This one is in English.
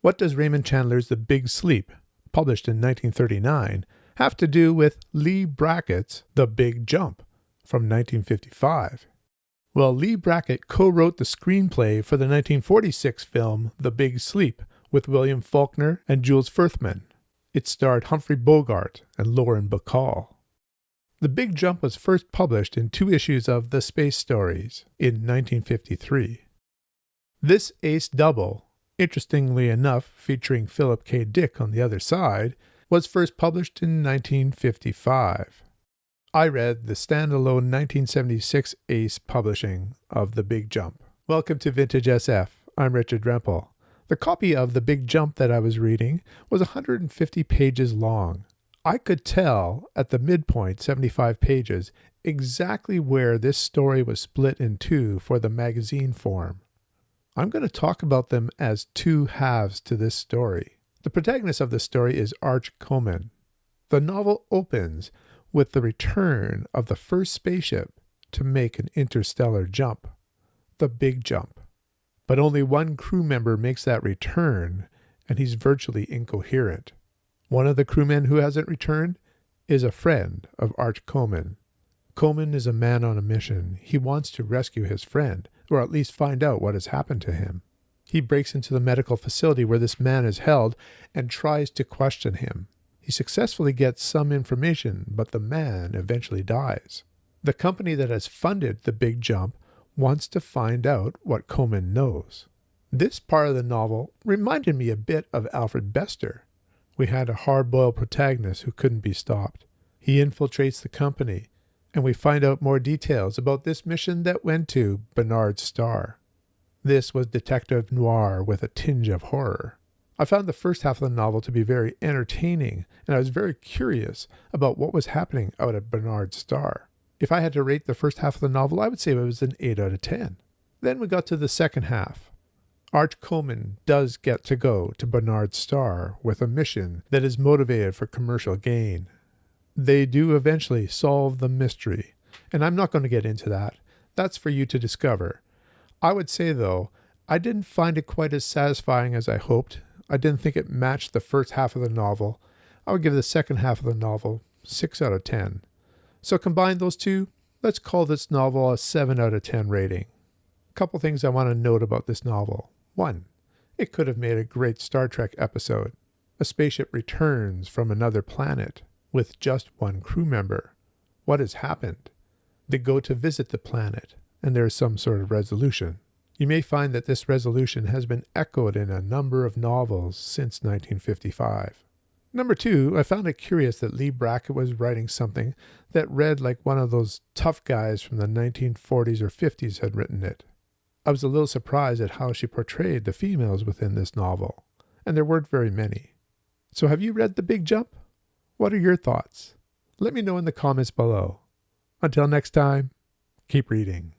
What does Raymond Chandler's The Big Sleep, published in 1939, have to do with Leigh Brackett's The Big Jump from 1955? Well, Leigh Brackett co-wrote the screenplay for the 1946 film The Big Sleep with William Faulkner and Jules Furthman. It starred Humphrey Bogart and Lauren Bacall. The Big Jump was first published in 2 issues of The Space Stories in 1953. This ace double, interestingly enough featuring Philip K. Dick on the other side, was first published in 1955. I read the standalone 1976 ace publishing of The Big Jump. Welcome to Vintage SF. I'm Richard Rempel. The copy of The Big Jump that I was reading was 150 pages long. I could tell at the midpoint, 75 pages, exactly where this story was split in 2 for the magazine form. I'm going to talk about them as 2 halves to this story. The protagonist of the story is Arch Coleman. The novel opens with the return of the first spaceship to make an interstellar jump, the Big Jump. But only one crew member makes that return, and he's virtually incoherent. One of the crewmen who hasn't returned is a friend of Arch Coleman. Coleman is a man on a mission. He wants to rescue his friend, or at least find out what has happened to him. He breaks into the medical facility where this man is held and tries to question him. He successfully gets some information, but the man eventually dies. The company that has funded The Big Jump wants to find out what Coleman knows. This part of the novel reminded me a bit of Alfred Bester. We had a hard-boiled protagonist who couldn't be stopped. He infiltrates the company, and we find out more details about this mission that went to Barnard's star. This was detective noir with a tinge of horror. I found the first half of the novel to be very entertaining, and I was very curious about what was happening out at Barnard's star. If I had to rate the first half of the novel, I would say it was an 8 out of 10. Then we got to the second half. Arch Coleman does get to go to Barnard's star with a mission that is motivated for commercial gain. They do eventually solve the mystery, and I'm not going to get into that. That's for you to discover. I would say, though, I didn't find it quite as satisfying as I hoped. I didn't think it matched the first half of the novel. I would give the second half of the novel 6 out of 10. So combine those two, let's call this novel a 7 out of 10 rating. A couple things I want to note about this novel. 1. It could have made a great Star Trek episode. A spaceship returns from another planet with just one crew member. What has happened? They go to visit the planet, and there is some sort of resolution. You may find that this resolution has been echoed in a number of novels since 1955. Number 2, I found it curious that Leigh Brackett was writing something that read like one of those tough guys from the 1940s or 50s had written it. I was a little surprised at how she portrayed the females within this novel, and there weren't very many. So have you read The Big Jump? What are your thoughts? Let me know in the comments below. Until next time, keep reading.